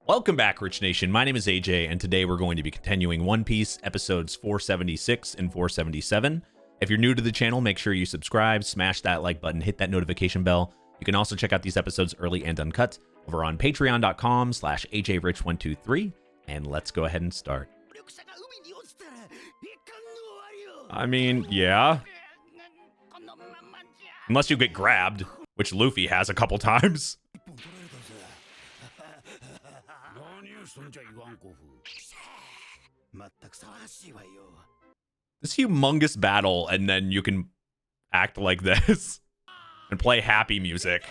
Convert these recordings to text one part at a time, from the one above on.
Welcome back, Rich Nation. My name is AJ, and today we're going to be continuing One Piece episodes 476 and 477. If you're new to the channel, make sure you subscribe, smash that like button, hit that notification bell. You can also check out these episodes early and uncut over on patreon.com/AJRich123, and let's go ahead and start. I mean, yeah. Unless you get grabbed, which Luffy has a couple times. This humongous battle, and then you can act like this and play happy music.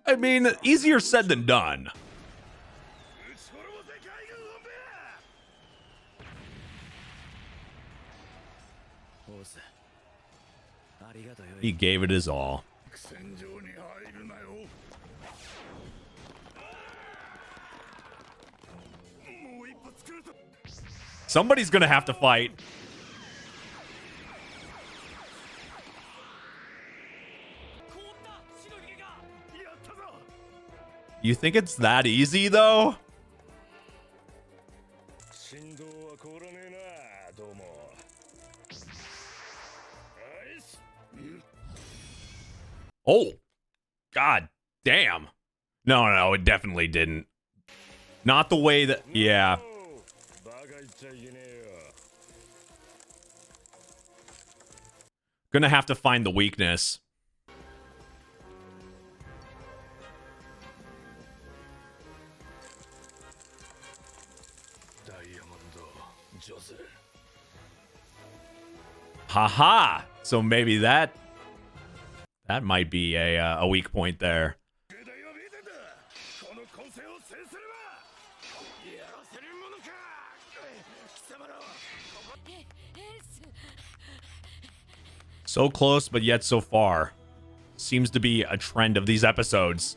I mean, easier said than done. He gave it his all. Somebody's gonna have to fight. You think it's that easy, though? Oh, god damn. No, it definitely didn't. Not the way that, yeah. Gonna have to find the weakness. Haha. So maybe that might be a weak point there. So close, but yet so far. Seems to be a trend of these episodes.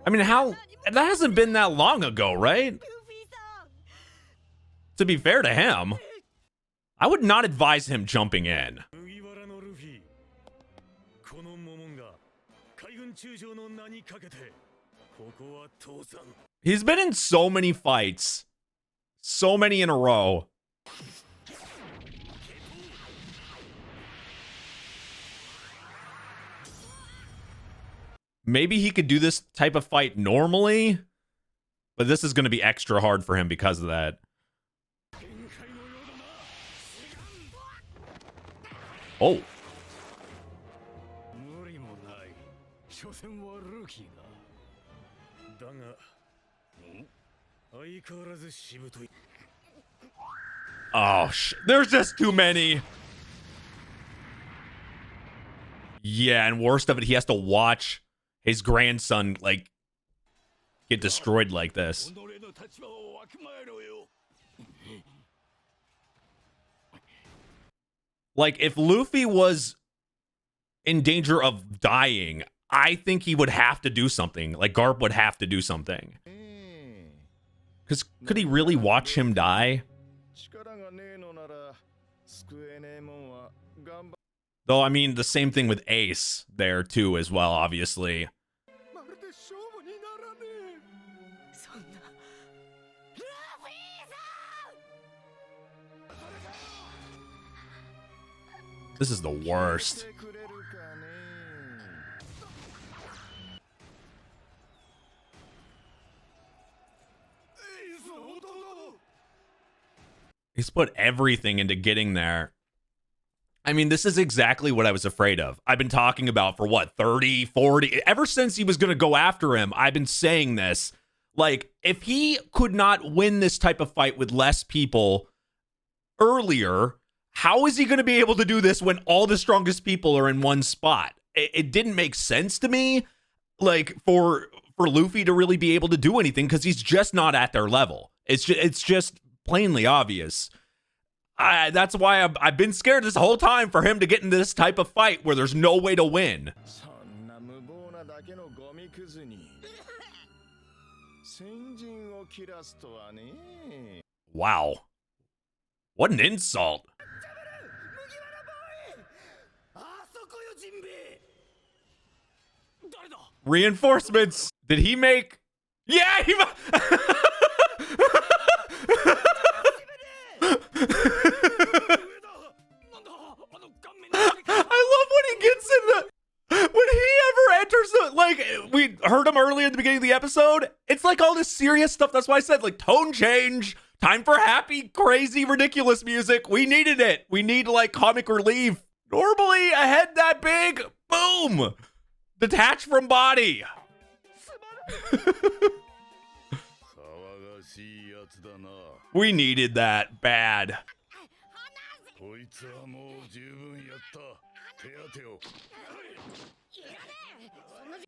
I mean, that hasn't been that long ago, right? To be fair to him, I would not advise him jumping in. He's been in so many fights, so many in a row. Maybe he could do this type of fight normally, but this is going to be extra hard for him because of that. Oh. Oh, there's just too many. Yeah, and worst of it, he has to watch his grandson, like, get destroyed like this. Like, if Luffy was in danger of dying, I think he would have to do something. Like, Garp would have to do something. Because could he really watch him die? Though, I mean, the same thing with Ace there, too, as well, obviously. This is the worst. He's put everything into getting there. I mean, this is exactly what I was afraid of. I've been talking about for what, 30, 40, ever since he was going to go after him, I've been saying this. Like, if he could not win this type of fight with less people earlier, how is he going to be able to do this when all the strongest people are in one spot? It didn't make sense to me, like, for Luffy to really be able to do anything, because he's just not at their level. It's just plainly obvious. That's why I've been scared this whole time for him to get in this type of fight where there's no way to win. Wow. What an insult. Reinforcements. Did he make? Yeah, he. I love when he gets in the. When he ever enters the, like, we heard him earlier at the beginning of the episode. It's like all this serious stuff. That's why I said, like, tone change. Time for happy, crazy, ridiculous music. We needed it. We need, like, comic relief. Normally, a head that big, boom. Detached from body. We needed that bad.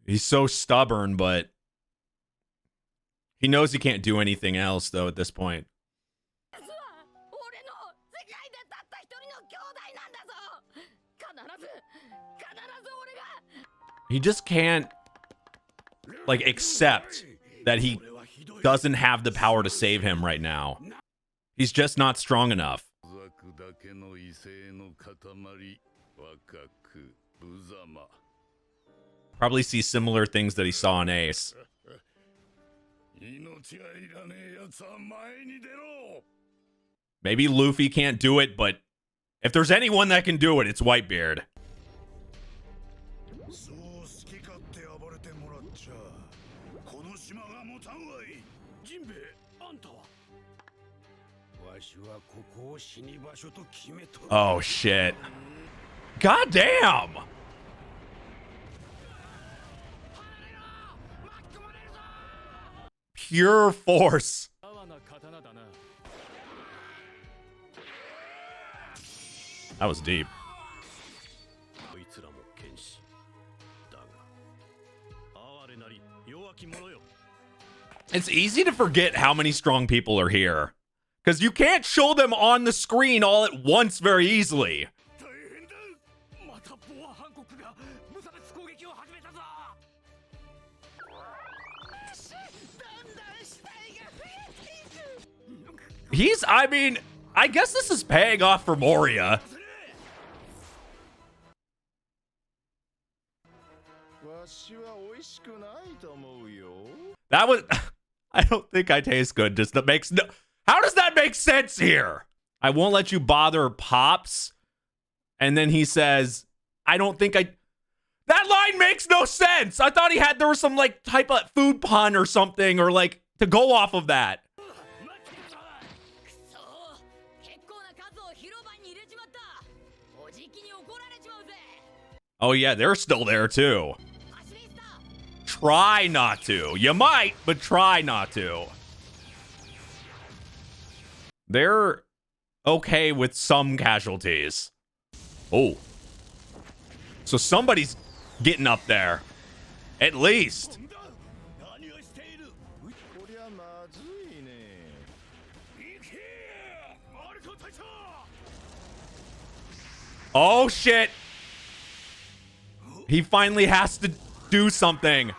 He's so stubborn, but he knows he can't do anything else, though, at this point. He just can't, like, accept that he doesn't have the power to save him right now. He's just not strong enough. Probably see similar things that he saw in Ace. Maybe Luffy can't do it, but if there's anyone that can do it, it's Whitebeard. Oh, shit. God damn! Pure force. That was deep. It's easy to forget how many strong people are here, because you can't show them on the screen all at once very easily. I mean, I guess this is paying off for Moria. That was, I don't think I taste good. Just that makes no, how does that make sense here? I won't let you bother Pops. And then he says, I don't think I, that line makes no sense. I thought there was some like type of food pun or something, or like to go off of that. Oh yeah, they're still there too. Try not to. You might, but try not to. They're okay with some casualties. Oh. So somebody's getting up there. At least. Oh, shit. He finally has to do something.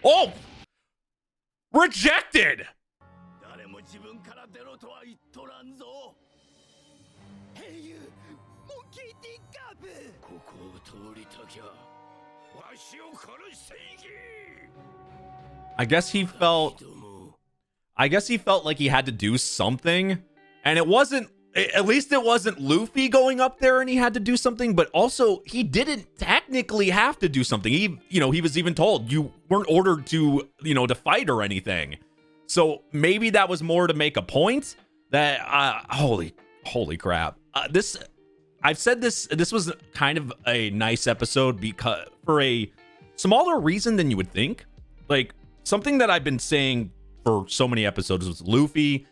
Oh! Rejected! I guess he felt like he had to do something, and it wasn't, at least it wasn't Luffy going up there and he had to do something, but also he didn't technically have to do something. He was even told you weren't ordered to, to fight or anything. So maybe that was more to make a point that, holy crap. I've said this was kind of a nice episode because for a smaller reason than you would think. Like, something that I've been saying for so many episodes was Luffy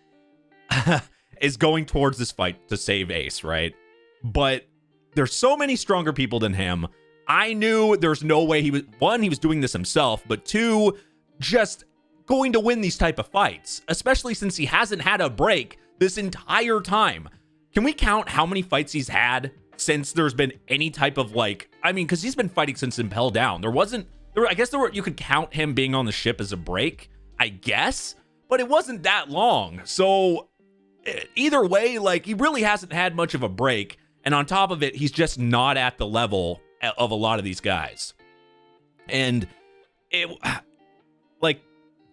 is going towards this fight to save Ace, right? But there's so many stronger people than him. I knew there's no way he was doing this himself, but two, just going to win these type of fights, especially since he hasn't had a break this entire time. Can we count how many fights he's had since there's been any type of like, I mean, because he's been fighting since Impel Down. I guess you could count him being on the ship as a break, I guess, but it wasn't that long. So either way, like, he really hasn't had much of a break. And on top of it, he's just not at the level of a lot of these guys. And like,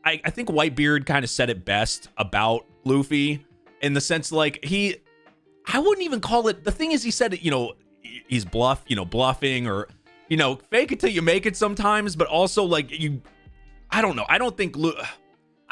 I think Whitebeard kind of said it best about Luffy in the sense, like, I wouldn't even call it, the thing is, he said it, he's bluffing, or, fake it till you make it sometimes, but also, like, I don't know. I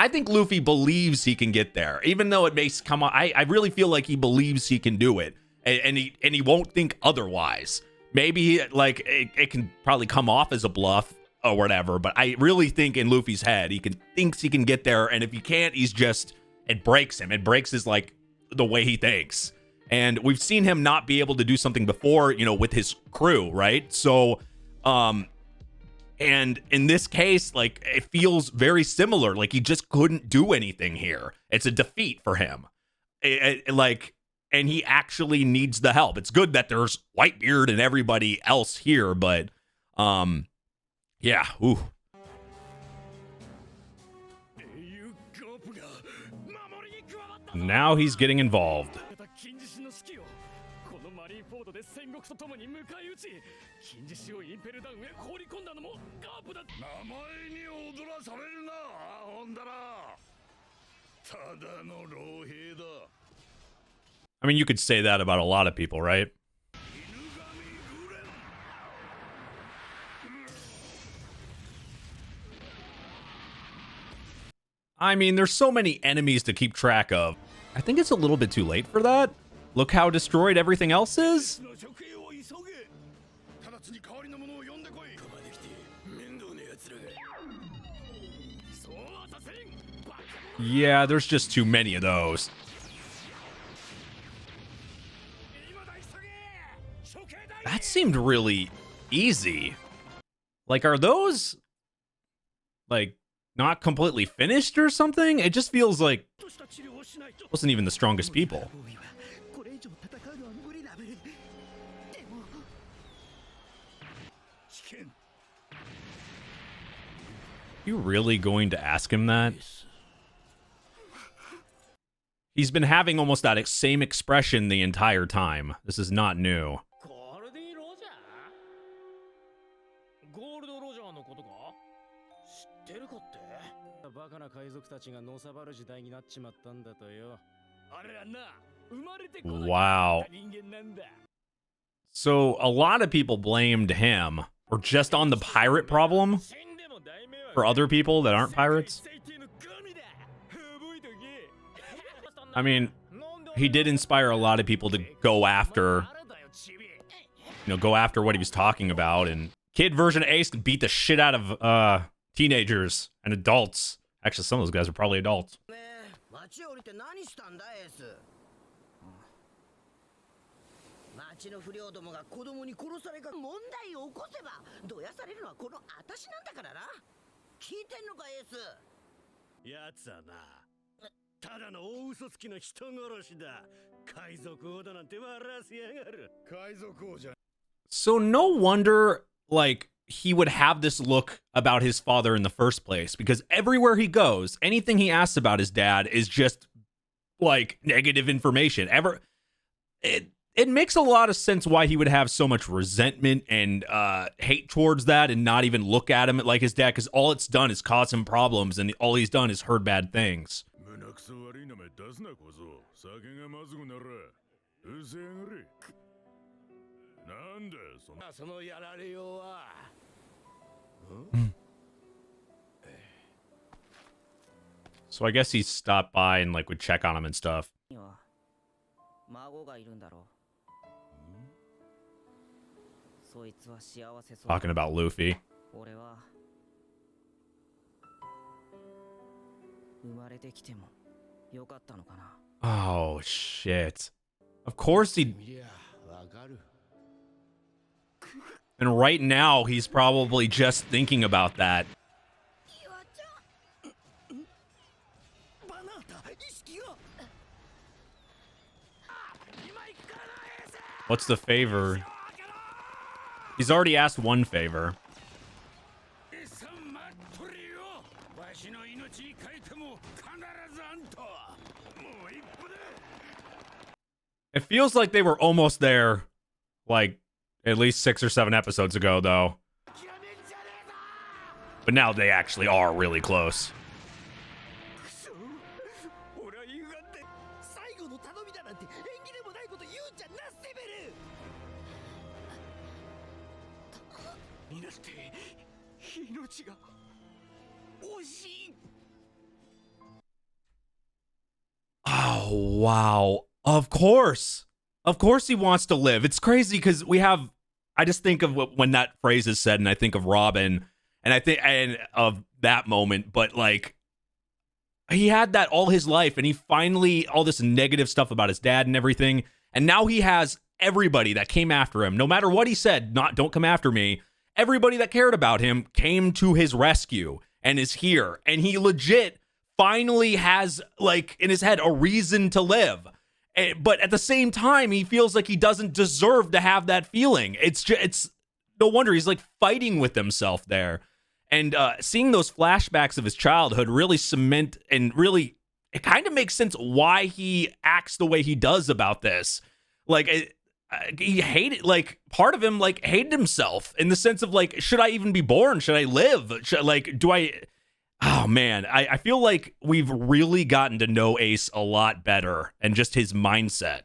think Luffy believes he can get there, even though it may come on. I really feel like he believes he can do it, and he won't think otherwise. Maybe it can probably come off as a bluff or whatever, but I really think in Luffy's head thinks he can get there, and if he can't, it breaks him. It breaks his, like, the way he thinks. And we've seen him not be able to do something before, with his crew, right? So, and in this case, like, it feels very similar. Like, he just couldn't do anything here. It's a defeat for him. And he actually needs the help. It's good that there's Whitebeard and everybody else here, but, yeah, ooh. Now he's getting involved. I mean, you could say that about a lot of people, right? I mean, there's so many enemies to keep track of. I think it's a little bit too late for that. Look how destroyed everything else is. Yeah, there's just too many of those. That seemed really easy. Like, are those, like, not completely finished or something? It just feels like wasn't even the strongest people. You really going to ask him that? He's been having almost that same expression the entire time. This is not new. Wow. So a lot of people blamed him for just on the pirate problem for other people that aren't pirates. I mean, he did inspire a lot of people to go after what he was talking about. And Kid version of Ace can beat the shit out of teenagers and adults. Actually, some of those guys are probably adults. So no wonder, like, he would have this look about his father in the first place, because everywhere he goes, anything he asks about his dad is just, like, negative information. It makes a lot of sense why he would have so much resentment and hate towards that, and not even look at him like his dad, because all it's done is cause him problems, and all he's done is heard bad things. So I guess he stopped by and, like, would check on him and stuff. Talking about Luffy. Oh, shit. Of course he... And right now, he's probably just thinking about that. What's the favor? He's already asked one favor. It feels like they were almost there, like, at least 6 or 7 episodes ago, though. But now they actually are really close. Oh, wow. Of course. Of course he wants to live. It's crazy because I just think of when that phrase is said, and I think of Robin, and I think of that moment, but like, he had that all his life, and he finally, all this negative stuff about his dad and everything, and now he has everybody that came after him, no matter what he said, don't come after me. Everybody that cared about him came to his rescue and is here, and he legit finally has, like, in his head, a reason to live. But at the same time, he feels like he doesn't deserve to have that feeling. It's no wonder he's like fighting with himself there. And seeing those flashbacks of his childhood really cement and really, it kind of makes sense why he acts the way he does about this. Like, he hated, like, part of him, like, hated himself in the sense of, like, should I even be born? Should I live? Oh, man, I feel like we've really gotten to know Ace a lot better and just his mindset.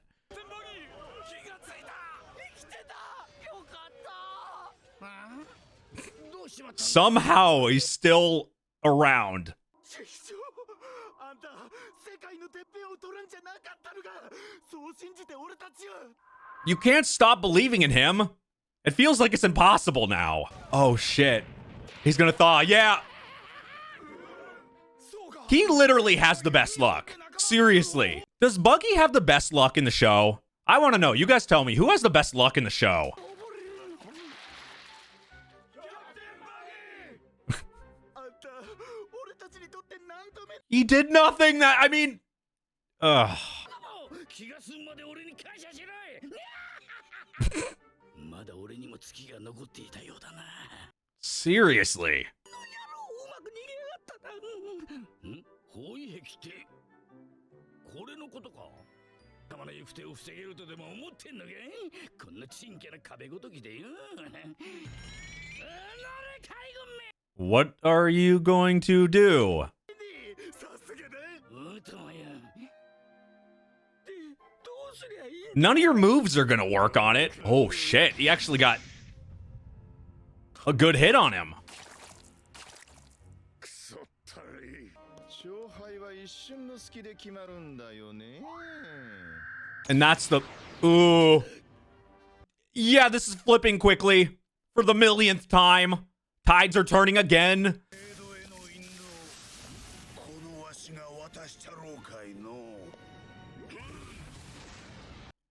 Somehow he's still around. You can't stop believing in him. It feels like it's impossible now. Oh, shit. He's gonna thaw. Yeah. He literally has the best luck. Seriously. Does Buggy have the best luck in the show? I want to know. You guys tell me. Who has the best luck in the show? He did nothing that, I mean... Ugh. Seriously. What are you going to do? None of your moves are gonna work on it. Oh shit, he actually got a good hit on him. And that's the... Ooh. Yeah, this is flipping quickly. For the millionth time. Tides are turning again.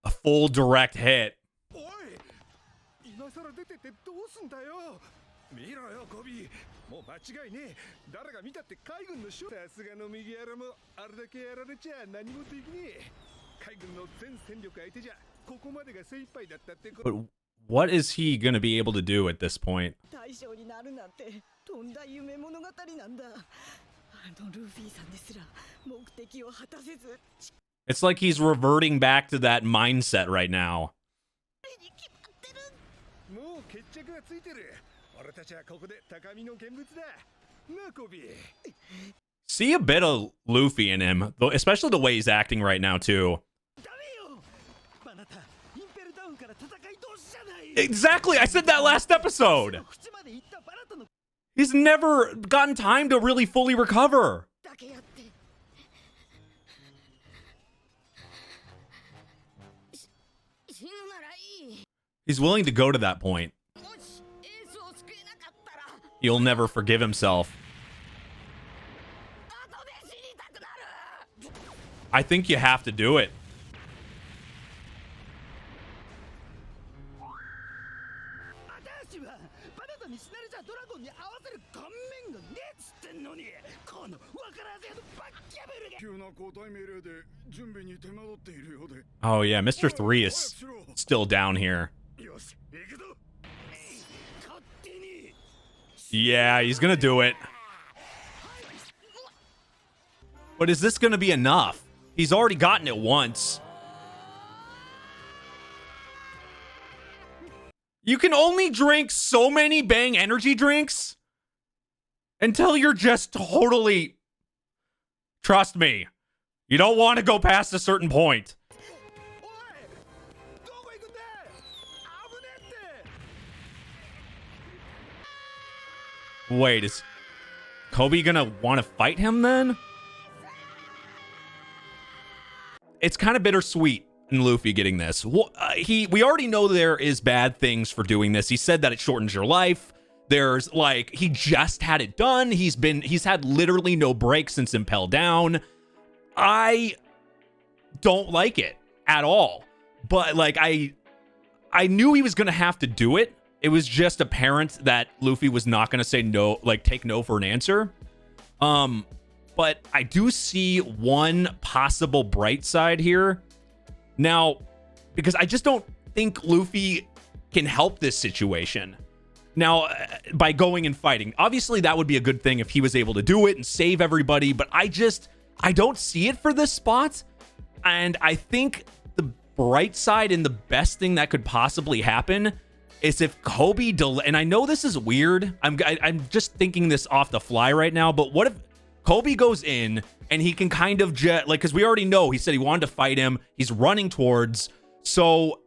A full direct hit. But what is he going to be able to do at this point? It's like he's reverting back to that mindset right now. See a bit of Luffy in him, especially the way he's acting right now, too. Exactly, I said that last episode. He's never gotten time to really fully recover. He's willing to go to that point. He'll never forgive himself. I think you have to do it. Oh yeah, Mr. 3 is still down here. Yeah, he's gonna do it. But is this gonna be enough? He's already gotten it once. You can only drink so many Bang energy drinks until you're just totally... Trust me, you don't want to go past a certain point. Wait, is Kobe gonna want to fight him then? It's kind of bittersweet in Luffy getting this. We already know there is bad things for doing this. He said that it shortens your life. There's like, he just had it done. He's had literally no break since Impel Down. I don't like it at all. But like, I knew he was gonna have to do it. It was just apparent that Luffy was not gonna say no, like take no for an answer. But I do see one possible bright side here. Now, because I just don't think Luffy can help this situation. Now, by going and fighting. Obviously, that would be a good thing if he was able to do it and save everybody, but I don't see it for this spot. And I think the bright side and the best thing that could possibly happen is if Kobe and I know this is weird. I'm just thinking this off the fly right now, but what if Kobe goes in and he can kind of because we already know he said he wanted to fight him. He's running towards, so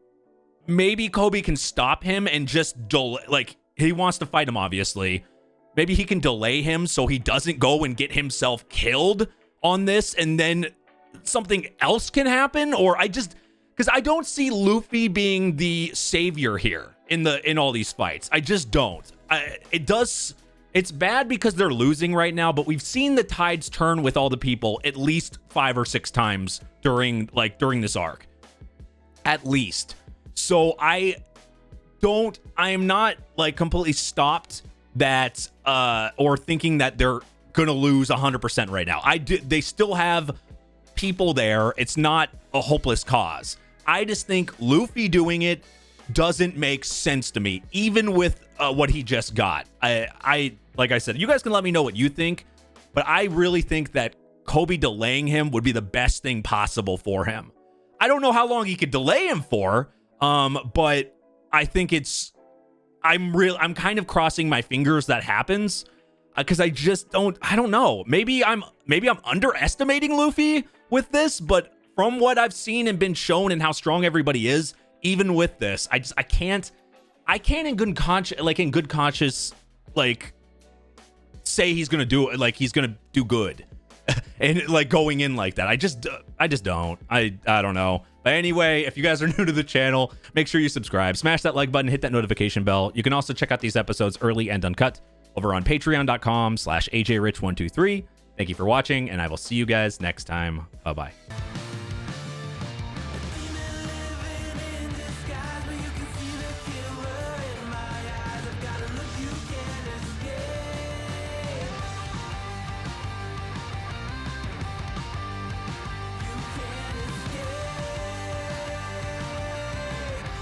maybe Kobe can stop him and just delay. Like he wants to fight him, obviously. Maybe he can delay him so he doesn't go and get himself killed on this, and then something else can happen. Or because I don't see Luffy being the savior here in all these fights. I just don't. It's bad because they're losing right now, but we've seen the tides turn with all the people at least 5 or 6 times during this arc. At least. So I am not like completely stopped that or thinking that they're gonna lose 100% right now. They still have people there. It's not a hopeless cause. I just think Luffy doing it doesn't make sense to me, even with what he just got. I like I said, you guys can let me know what you think, but I really think that Kobe delaying him would be the best thing possible for him. I don't know how long he could delay him for, but I think I'm kind of crossing my fingers that happens, because I don't know. Maybe I'm underestimating Luffy with this, but from what I've seen and been shown and how strong everybody is, even with this, I can't in good conscience, like say he's gonna do it, like he's gonna do good and like going in like that. I just don't. I don't know. But anyway, if you guys are new to the channel, make sure you subscribe, smash that like button, hit that notification bell. You can also check out these episodes early and uncut over on patreon.com/AJRich123. Thank you for watching, and I will see you guys next time. Bye-bye.